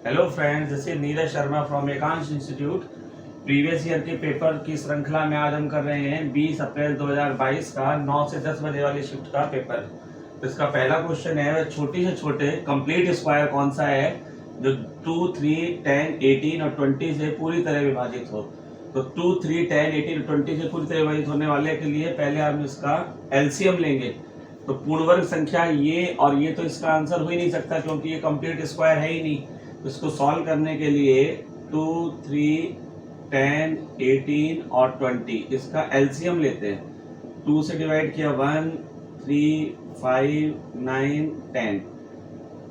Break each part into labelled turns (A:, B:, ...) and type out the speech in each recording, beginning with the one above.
A: Hello friends, this is Neeraj Sharma from Ekansh institute. Previous year के paper की श्रृंखला में आज हम कर रहे हैं 20 अप्रैल 2022 का 9 से 10 बजे वाली शिफ्ट का पेपर। तो इसका पहला क्वेश्चन है, वह छोटे से छोटे कंप्लीट स्क्वायर कौन सा है जो 2, 3, 10, 18 और 20 से पूरी तरह विभाजित हो। तो 2, 3, 10, 18 और 20 से पूरी तरह विभाजित होने वाले के लिए पहले हम इसका एलसीएम लेंगे। तो पूर्ण वर्ग संख्या ये और ये, तो इसका आंसर हो ही नहीं सकता क्योंकि ये कंप्लीट स्क्वायर है ही नहीं। इसको सॉल्व करने के लिए 2, 3, 10, 18 और 20 इसका एलसीएम लेते हैं। 2 से डिवाइड किया 1, 3, 5, 9, 10।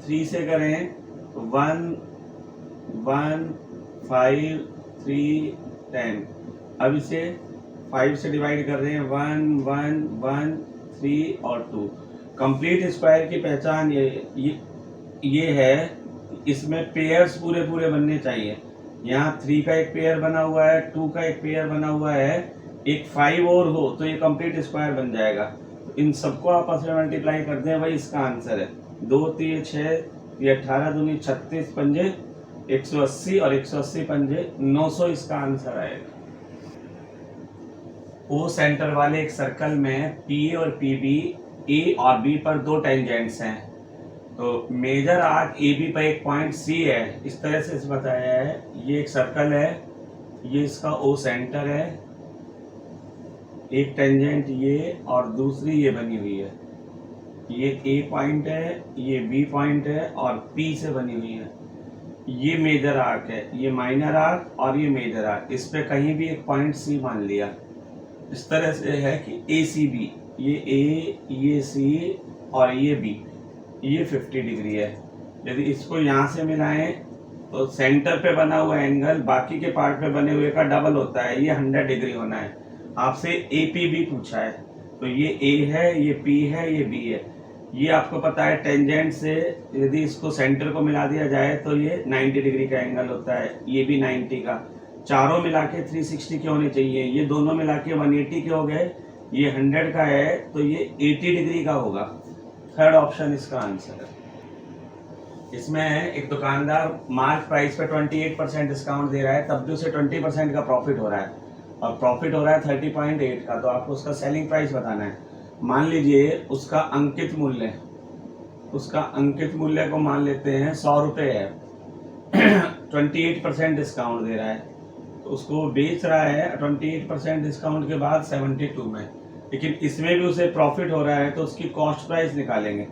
A: 3 से करें 1, 1, 5, 3, 10। अब इसे 5 से डिवाइड कर रहे हैं 1, 1, 1, 3 और 2। कंप्लीट स्क्वायर की पहचान ये है, इसमें पेयर्स पूरे पूरे बनने चाहिए। यहाँ 3 का एक पेयर बना हुआ है, 2 का एक पेयर बना हुआ है, एक 5 और हो तो ये कंप्लीट स्क्वायर बन जाएगा। तो इन सबको आपस में मल्टीप्लाई करते हैं, वही इसका आंसर है। 2, 3, 6, 18, 2, 36 पंजे 180 और 180 पंजे 900 इसका आंसर आएगा। ओ सेंटर वाले एक सर्कल में पी और पीबी ए और बी पर 2 टेंजेंट्स हैं। तो मेजर आर्क ए बी पर एक पॉइंट सी है। इस तरह से बताया है, ये एक सर्कल है, ये इसका ओ सेंटर है, एक टेंजेंट ये और दूसरी ये बनी हुई है। ये ए पॉइंट है, ये बी पॉइंट है और पी से बनी हुई है। ये मेजर आर्क है, ये माइनर आर्क और ये मेजर आर्क। इस पे कहीं भी एक पॉइंट सी मान लिया। इस तरह से है कि ए सी बी, ये ए, ये सी और ये बी, ये 50 डिग्री है। यदि इसको यहाँ से मिलाएं तो सेंटर पे बना हुआ एंगल बाकी के पार्ट पे बने हुए का डबल होता है, ये 100 डिग्री होना है। आपसे ए पी बी पूछा है, तो ये ए है, ये पी है, ये बी है। ये आपको पता है टेंजेंट से यदि इसको सेंटर को मिला दिया जाए तो ये 90 डिग्री का एंगल होता है, ये भी 90 का। चारों मिला के 360 के होने चाहिए, ये दोनों मिला के 180 के हो गए। ये 100 का है तो ये 80 डिग्री का होगा। थर्ड ऑप्शन इसका आंसर है। इसमें एक दुकानदार मार्क प्राइस पे 28% डिस्काउंट दे रहा है, तब भी उसे 20% का प्रॉफिट हो रहा है और प्रॉफिट हो रहा है 30.8 का। तो आपको उसका सेलिंग प्राइस बताना है। मान लीजिए उसका अंकित मूल्य को मान लेते हैं 100 रुपये है। 28% डिस्काउंट दे रहा है तो उसको बेच रहा है 28% डिस्काउंट के बाद 72 में, लेकिन इसमें भी उसे प्रॉफिट हो रहा है तो उसकी कॉस्ट प्राइस निकालेंगे।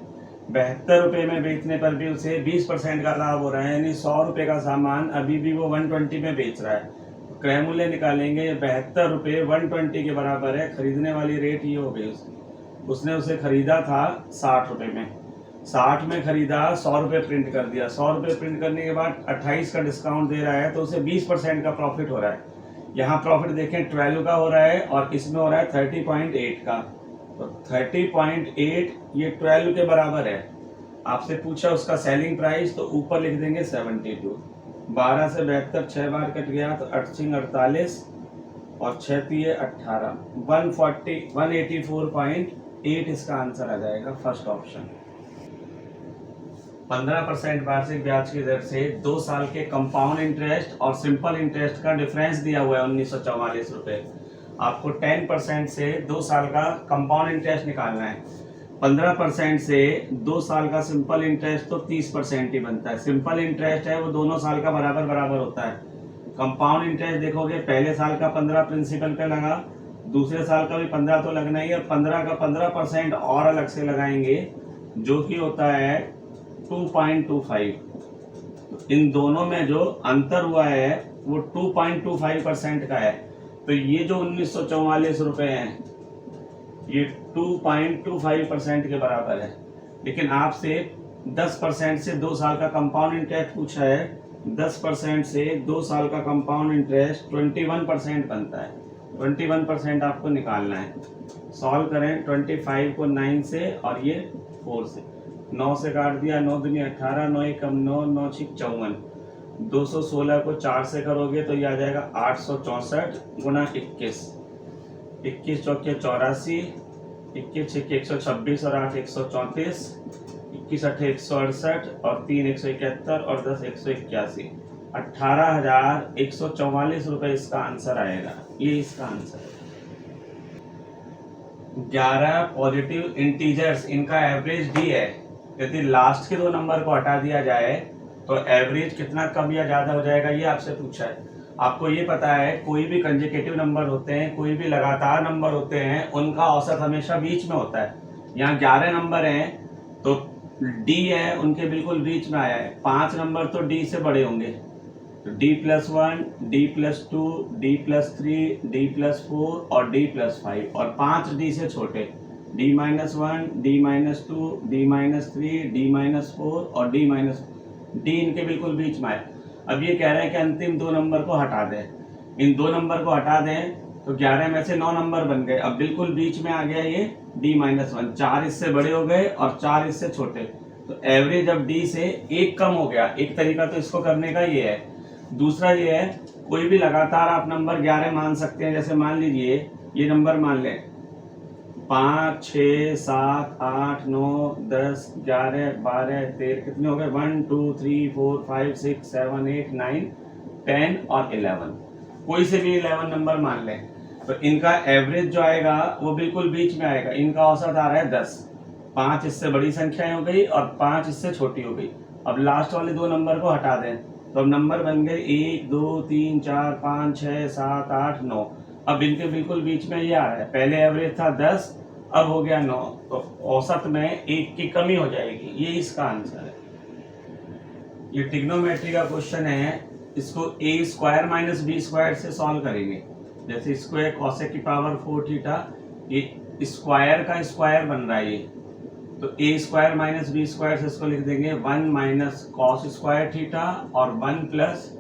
A: 72 रुपये में बेचने पर भी उसे 20% का लाभ हो रहा है, यानी 100 रुपये का सामान अभी भी वो 120 में बेच रहा है। तो क्रय मूल्य निकालेंगे, 72 रुपये 120 के बराबर है। खरीदने वाली रेट ये हो गई उसने उसे खरीदा था 60 रुपये में, 60 में खरीदा, 100 रुपये प्रिंट कर दिया। 100 रुपये प्रिंट करने के बाद 28 का डिस्काउंट दे रहा है तो उसे 20% का प्रॉफिट हो रहा है। यहाँ प्रॉफिट देखें 12 का हो रहा है और इसमें हो रहा है 30.8 का। तो 30.8 ये 12 के बराबर है। आपसे पूछा उसका सेलिंग प्राइस, तो ऊपर लिख देंगे 72। 12 से 72 6 बार कट गया तो 48 और 6 3 18, 184.8 इसका आंसर आ जाएगा, फर्स्ट ऑप्शन। 15% वार्षिक ब्याज की दर से 2 साल के कंपाउंड इंटरेस्ट और सिंपल इंटरेस्ट का डिफरेंस दिया हुआ है 1944 रुपये। आपको 10% से 2 साल का कंपाउंड इंटरेस्ट निकालना है। 15% से 2 साल का सिंपल इंटरेस्ट तो 30% ही बनता है। सिंपल इंटरेस्ट है वो दोनों साल का बराबर बराबर होता है। कंपाउंड इंटरेस्ट देखोगे, पहले साल का 15 प्रिंसिपल पे लगा, दूसरे साल का भी 15 तो लगना ही है, 15 का 15% और अलग से लगाएंगे जो कि होता है 2.25। इन दोनों में जो अंतर हुआ है वो 2.25% का है। तो ये जो 1944 रुपये हैं ये 2.25% के बराबर है। लेकिन आपसे 10% से 2 साल का कंपाउंड इंटरेस्ट पूछा है। 10% से 2 साल का कंपाउंड इंटरेस्ट 21% बनता है। 21% आपको निकालना है। सॉल्व करें, 25 को 9 से और ये 4 से, 9 से काट दिया, 9 दूनी 18, 9 एकम 9, 9 छिक 54। 216 को 4 से करोगे तो ये आ जाएगा 864 गुना 21, 21 चौके 84, 21 छिके 126 और 8 134, 21 अठे 168 और 3 171 और 10 181, 18,144 रुपए इसका आंसर आएगा। ये इसका आंसर है। 11 पॉजिटिव इंटीजर्स, इनका एवरेज डी है। यदि लास्ट के 2 नंबर को हटा दिया जाए तो एवरेज कितना कम या ज्यादा हो जाएगा, ये आपसे पूछा है। आपको ये पता है कोई भी कंसेक्यूटिव नंबर होते हैं, कोई भी लगातार नंबर होते हैं, उनका औसत हमेशा बीच में होता है। यहाँ 11 नंबर हैं तो डी है उनके बिल्कुल बीच में आया है। 5 नंबर तो डी से बड़े होंगे, तो D+1, D+2, D+3, D+4 और D+5, और 5 डी से छोटे D-1, D-2, D-3, D-4 और D इनके बिल्कुल बीच में है। अब ये कह रहे हैं कि अंतिम 2 नंबर को हटा दें। इन 2 नंबर को हटा दें तो 11 में से 9 नंबर बन गए। अब बिल्कुल बीच में आ गया ये D-1, 4 इससे बड़े हो गए और 4 इससे छोटे, तो एवरेज अब D से 1 कम हो गया। एक तरीका तो इसको करने का ये है। दूसरा ये है, कोई भी लगातार आप नंबर 11 मान सकते हैं। जैसे मान लीजिए ये नंबर मान लें 5, 6, 7, 8, 9, 10, 11, 12, 13, कितने हो गए? 1, 2, 3, 4, 5, 6, 7, 8, 9, 10 और 11। कोई से भी 11 नंबर मान लें तो इनका एवरेज जो आएगा वो बिल्कुल बीच में आएगा। इनका औसत आ रहा है 10। 5 इससे बड़ी संख्याएं हो गई और 5 इससे छोटी हो गई। अब लास्ट वाले 2 नंबर को हटा दें तो अब नंबर बन गए 1, 2, 3, 4, 5, 6, 7, 8, 9। अब इनके बिल्कुल बीच में ये आ रहा है। पहले एवरेज था 10, अब हो गया 9, तो औसत में 1 की कमी हो जाएगी। ये इसका आंसर है। ये ट्रिग्नोमेट्री का क्वेश्चन है, इसको a² - b² से सॉल्व करेंगे। जैसे स्क्वायर कोसेक की पावर 4 थीटा, ये स्क्वायर का स्क्वायर बन रहा है ये, तो a² - b² से इसको लिख देंगे 1 - cos² थीटा और 1 +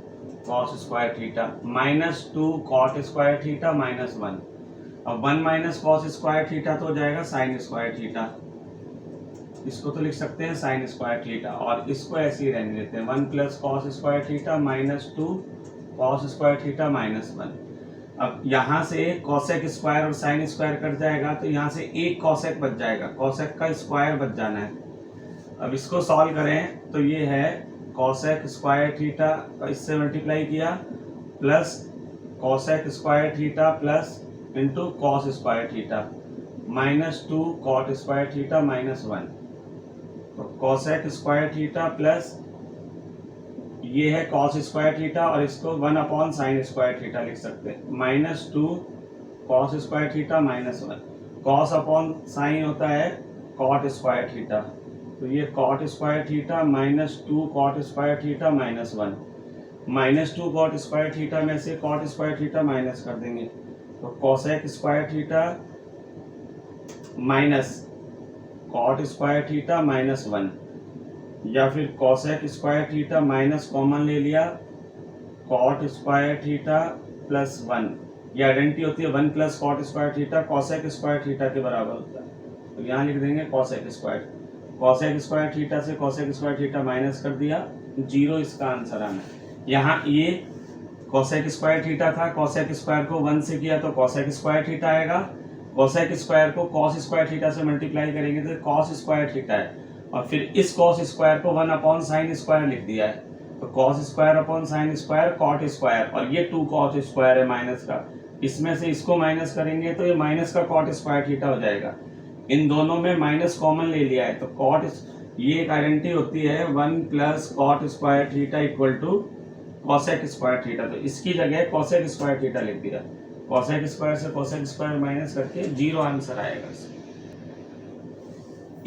A: cos² थीटा -2 cot² थीटा -1। अब 1 - cos² थीटा तो हो जाएगा sin² थीटा, इसको तो लिख सकते हैं sin² थीटा, और इसको ऐसे ही रहने देते हैं 1 + cos² थीटा -2 cos² थीटा -1। अब यहाँ से cosec² और sin² कट जाएगा तो यहाँ से एक cosec बच जाएगा, cosec का स्क्वायर बच जाना है। अब इसको सॉल्व करें तो ये है cosec² थीटा इससे मल्टीप्लाई किया plus cosec² theta plus into cos² theta -2 cot² theta -1। तो cosec² थीटा प्लस ये है cos² थीटा और इसको 1/sin² थीटा लिख सकते हैं -2 cos² थीटा -1। cos/sin होता है cot² थीटा, तो ये cot² theta -2 cot² theta -1। -2 cot² theta में से cot² थीटा माइनस कर देंगे तो cosec² theta minus cot² theta -1, या फिर cosec² थीटा माइनस कॉमन ले लिया cot² थीटा +1। ये आइडेंटिटी होती है 1 + cot² थीटा cosec² थीटा के बराबर होता है, तो यहाँ लिख देंगे cosec²। cosec² थीटा से cosec² थीटा माइनस कर दिया, 0 इसका आंसर आना। यहाँ ये cosec² थीटा था, cosec² को 1 से किया तो cosec² थीटा आएगा, cosec² को cos² थीटा से मल्टीप्लाई करेंगे तो cos² थीटा है, और फिर इस cos² को 1/sin² लिख दिया है, तो cos²/sin² cot², और ये 2 cot² है माइनस का, इसमें से इसको माइनस करेंगे तो ये माइनस का cot² थीटा हो जाएगा। इन दोनों में माइनस कॉमन ले लिया है तो ये एक आइडेंटिटी होती है 1 + cot² थीटा = cosec² थीटा, तो इसकी जगह cosec² थीटा लिख दिया। cosec² से cosec² माइनस करके 0 आंसर आएगा।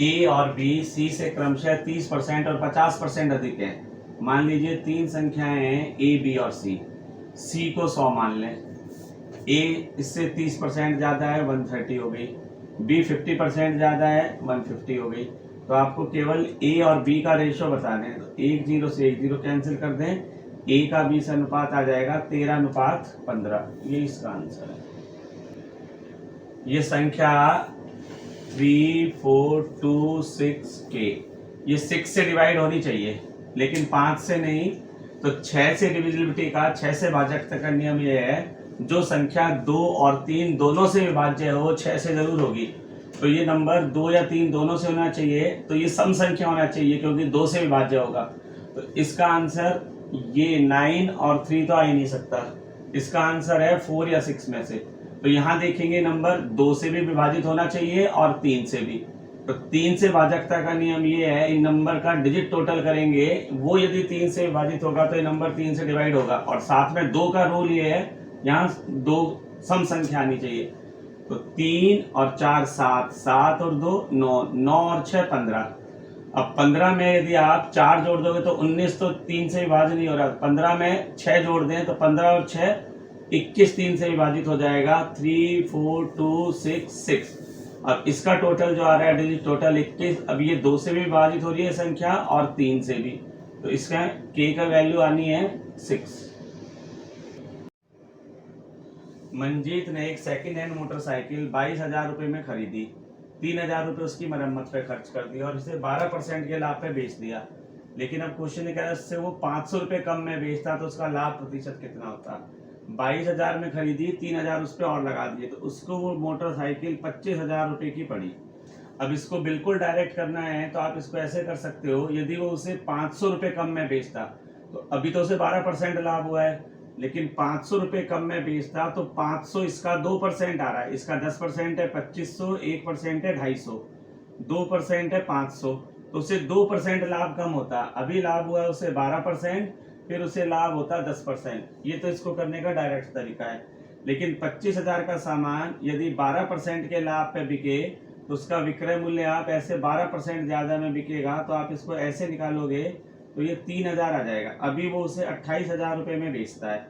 A: ए और बी सी से क्रमशः 30% और 50% अधिक है। मान लीजिए 3 संख्याएं हैं ए, बी और सी। सी को 100 मान लें, ए इससे 30% ज़्यादा है 130 हो गई, बी 50% ज़्यादा है 150 हो गई। तो आपको केवल ए और बी का रेशो बताना है, तो 1 0 से 1 0 कैंसिल कर दें, ए का बी से अनुपात आ जाएगा 13:15। ये इसका आंसर है। ये संख्या 3 4 2 6 के, ये 6 से डिवाइड होनी चाहिए लेकिन 5 से नहीं, तो 6 से डिविजिबिलिटी का 6 से भाजकता का नियम ये है, जो संख्या 2 और 3 दोनों से विभाज्य हो 6 से जरूर होगी। तो ये नंबर 2 या 3 दोनों से होना चाहिए, तो ये सम संख्या होना चाहिए क्योंकि 2 से विभाज्य होगा। तो इसका आंसर ये 9 और 3 तो आ ही नहीं सकता, इसका आंसर है 4 या 6 में से। तो यहाँ देखेंगे नंबर 2 से भी विभाजित होना चाहिए और 3 से भी। तो 3 से भाजकता का नियम ये है, इन नंबर का डिजिट टोटल करेंगे, वो यदि 3 से विभाजित होगा तो ये नंबर 3 से डिवाइड होगा। और साथ में 2 का रूल ये है, यहाँ 2 सम संख्या आनी चाहिए। तो 3 और 4 7, 7 और 2 9, 9 और 6 15। अब 15 में यदि आप 4 जोड़ दोगे तो 19, तो 3 से विभाजित नहीं हो रहा। 15 में 6 जोड़ दें तो 15 और 6 21, 3 से विभाजित हो जाएगा। 3 4 2 6 6। अब इसका टोटल जो आ रहा है डिजिट टोटल 21। अब ये 2 से भी विभाजित हो रही है संख्या और 3 से भी, तो इसका k का वैल्यू आनी है 6। मंजीत ने एक सेकंड हैंड मोटरसाइकिल 22,000 रुपए में खरीदी। 3,000 रुपए उसकी मरम्मत पे खर्च कर दिया और इसे 12% के लाभ पे बेच दिया। लेकिन अब क्वेश्चन ये कह रहा है उससे वो 500 रुपए कम में बेचता तो उसका लाभ प्रतिशत कितना होता। 22,000 में खरीदी, 3,000 उस पर और लगा दिए, तो उसको वो मोटरसाइकिल 25,000 रुपए की पड़ी। अब इसको बिल्कुल डायरेक्ट करना है तो आप इसको ऐसे कर सकते हो, यदि वो उसे 500 रुपए कम में बेचता तो अभी तो उसे 12% लाभ हुआ है, लेकिन 500 रुपए कम में बेचता तो 500 इसका 2% आ रहा है, इसका 10% है 2500, 1% है 250, 2% है 500, तो उसे 2% लाभ कम होता। अभी लाभ हुआ है उसे 12%, फिर उसे लाभ होता 10%। ये तो इसको करने का डायरेक्ट तरीका है। लेकिन 25,000 का सामान यदि 12% के लाभ पे बिके तो उसका विक्रय मूल्य आप ऐसे 12% ज्यादा में बिकेगा, तो आप इसको ऐसे निकालोगे तो ये 3,000 आ जाएगा। अभी वो उसे 28,000 रुपए में बेचता है,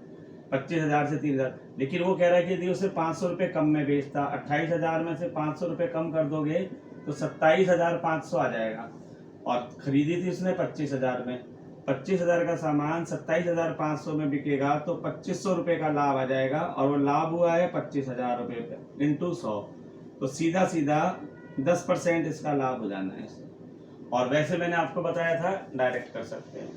A: 25,000 से 3,000। लेकिन वो कह रहा है कि यदि उसे 500 रुपए कम में बेचता, 28,000 में से 500 रुपए कम कर दोगे तो 27,500 आ जाएगा। और खरीदी थी उसने 25,000 में, 25,000 का सामान 27,500 में बिकेगा तो 2,500 रुपए का लाभ आ जाएगा, और वो लाभ हुआ है 25,000 रुपए पे इंटू 100, तो सीधा सीधा 10% इसका लाभ हो जाना है। और वैसे मैंने आपको बताया था डायरेक्ट कर सकते हैं।